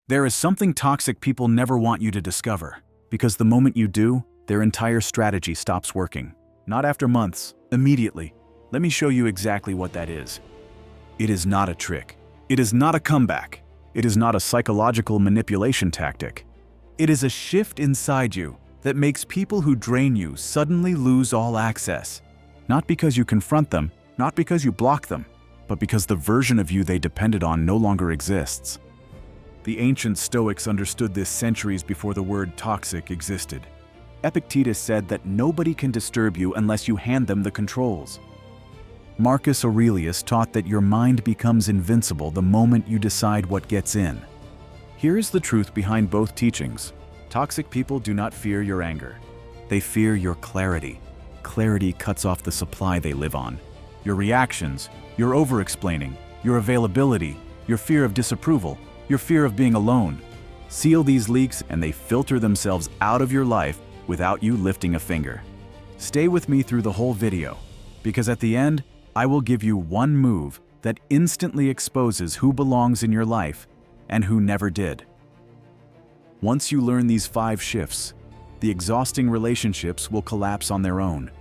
There is something toxic people never want you to discover, because the moment you do, their entire strategy stops working. Not after months, immediately. Let me show you exactly what that is. It is not a trick. It is not a comeback. It is not a psychological manipulation tactic. It is a shift inside you that makes people who drain you suddenly lose all access. Not because you confront them, not because you block them, but because the version of you they depended on no longer exists. The ancient Stoics understood this centuries before the word toxic existed. Epictetus said that nobody can disturb you unless you hand them the controls. Marcus Aurelius taught that your mind becomes invincible the moment you decide what gets in. Here is the truth behind both teachings. Toxic people do not fear your anger. They fear your clarity. Clarity cuts off the supply they live on. Your reactions, your over-explaining, your availability, your fear of disapproval, your fear of being alone. Seal these leaks and they filter themselves out of your life without you lifting a finger. Stay with me through the whole video, because at the end, I will give you one move that instantly exposes who belongs in your life and who never did. Once you learn these 5 shifts, the exhausting relationships will collapse on their own.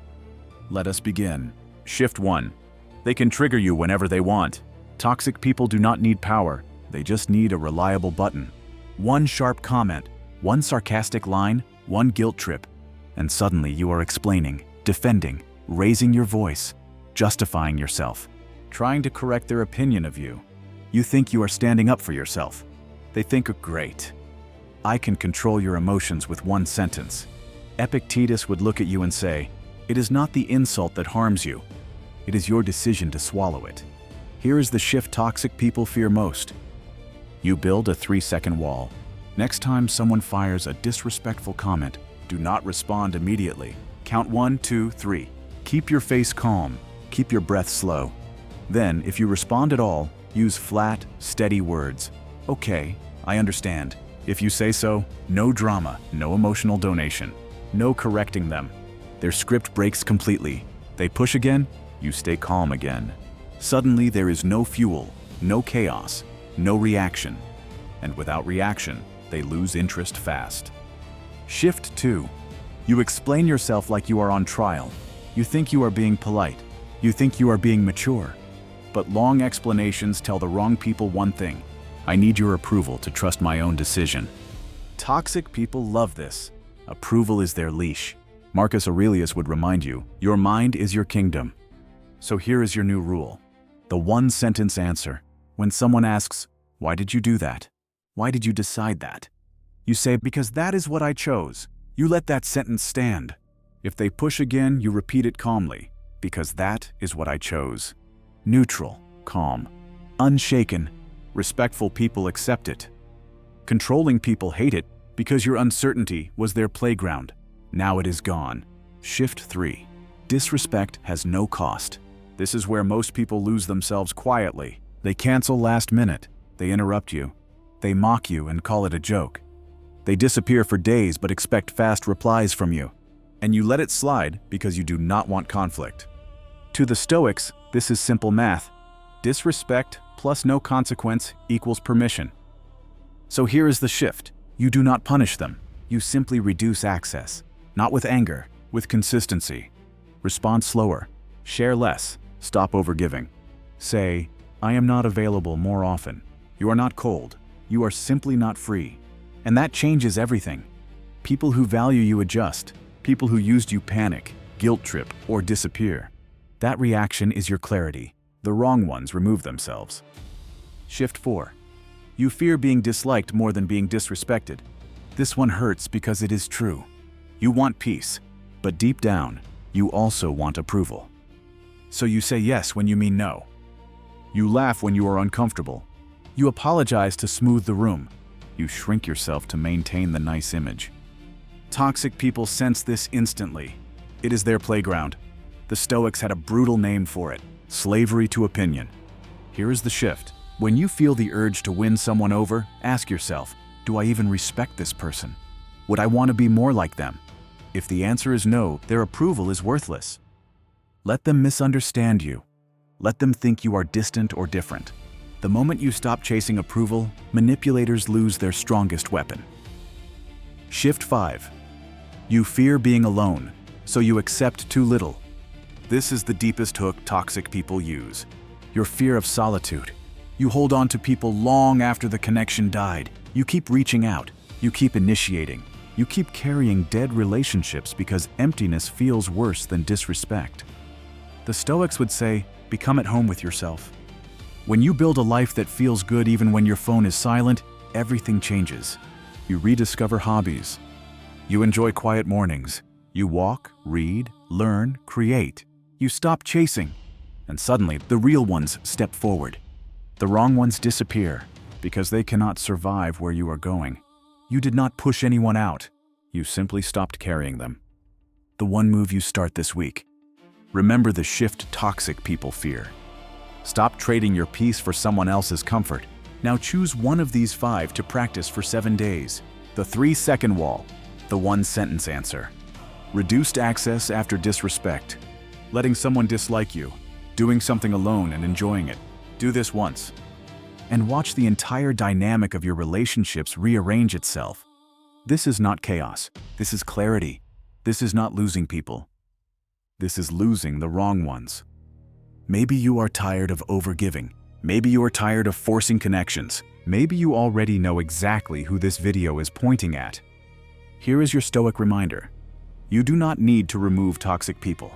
Let us begin. Shift 1. They can trigger you whenever they want. Toxic people do not need power. They just need a reliable button. One sharp comment, one sarcastic line, one guilt trip, and suddenly you are explaining, defending, raising your voice, justifying yourself, trying to correct their opinion of you. You think you are standing up for yourself. They think, great. I can control your emotions with one sentence. Epictetus would look at you and say, it is not the insult that harms you. It is your decision to swallow it. Here is the shift toxic people fear most. You build a 3-second wall. Next time someone fires a disrespectful comment, do not respond immediately. Count 1, 2, 3. Keep your face calm. Keep your breath slow. Then, if you respond at all, use flat, steady words. Okay, I understand. If you say so, no drama, no emotional donation, no correcting them. Their script breaks completely. They push again, you stay calm again. Suddenly there is no fuel, no chaos, no reaction. And without reaction, they lose interest fast. Shift 2. You explain yourself like you are on trial. You think you are being polite. You think you are being mature. But long explanations tell the wrong people one thing. I need your approval to trust my own decision. Toxic people love this. Approval is their leash. Marcus Aurelius would remind you, your mind is your kingdom. So here is your new rule. The one-sentence answer. When someone asks, why did you do that? Why did you decide that? You say, because that is what I chose. You let that sentence stand. If they push again, you repeat it calmly, because that is what I chose. Neutral, calm, unshaken. Respectful people accept it. Controlling people hate it because your uncertainty was their playground. Now it is gone. Shift 3. Disrespect has no cost. This is where most people lose themselves quietly. They cancel last minute. They interrupt you. They mock you and call it a joke. They disappear for days but expect fast replies from you. And you let it slide because you do not want conflict. To the Stoics, this is simple math. Disrespect plus no consequence equals permission. So here is the shift. You do not punish them. You simply reduce access. Not with anger, with consistency. Respond slower. Share less. Stop overgiving. Say, I am not available more often. You are not cold. You are simply not free. And that changes everything. People who value you adjust. People who used you panic, guilt trip, or disappear. That reaction is your clarity. The wrong ones remove themselves. Shift 4. You fear being disliked more than being disrespected. This one hurts because it is true. You want peace, but deep down, you also want approval. So you say yes when you mean no. You laugh when you are uncomfortable. You apologize to smooth the room. You shrink yourself to maintain the nice image. Toxic people sense this instantly. It is their playground. The Stoics had a brutal name for it: slavery to opinion. Here is the shift. When you feel the urge to win someone over, ask yourself, do I even respect this person? Would I want to be more like them? If the answer is no, their approval is worthless. Let them misunderstand you. Let them think you are distant or different. The moment you stop chasing approval, manipulators lose their strongest weapon. Shift 5. You fear being alone, so you accept too little. This is the deepest hook toxic people use. Your fear of solitude. You hold on to people long after the connection died. You keep reaching out. You keep initiating. You keep carrying dead relationships because emptiness feels worse than disrespect. The Stoics would say, become at home with yourself. When you build a life that feels good even when your phone is silent, everything changes. You rediscover hobbies. You enjoy quiet mornings. You walk, read, learn, create. You stop chasing. And suddenly, the real ones step forward. The wrong ones disappear because they cannot survive where you are going. You did not push anyone out. You simply stopped carrying them. The one move you start this week. Remember the shift toxic people fear. Stop trading your peace for someone else's comfort. Now choose one of these 5 to practice for 7 days. The 3-second wall. The 1-sentence answer. Reduced access after disrespect. Letting someone dislike you. Doing something alone and enjoying it. Do this once. And watch the entire dynamic of your relationships rearrange itself. This is not chaos. This is clarity. This is not losing people. This is losing the wrong ones. Maybe you are tired of overgiving. Maybe you are tired of forcing connections. Maybe you already know exactly who this video is pointing at. Here is your Stoic reminder. You do not need to remove toxic people.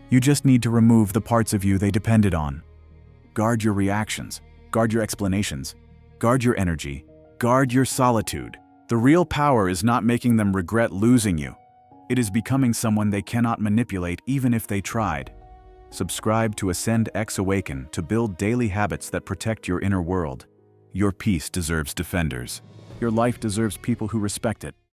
You just need to remove the parts of you they depended on. Guard your reactions. Guard your explanations. Guard your energy. Guard your solitude. The real power is not making them regret losing you. It is becoming someone they cannot manipulate even if they tried. Subscribe to Ascend X Awaken to build daily habits that protect your inner world. Your peace deserves defenders. Your life deserves people who respect it.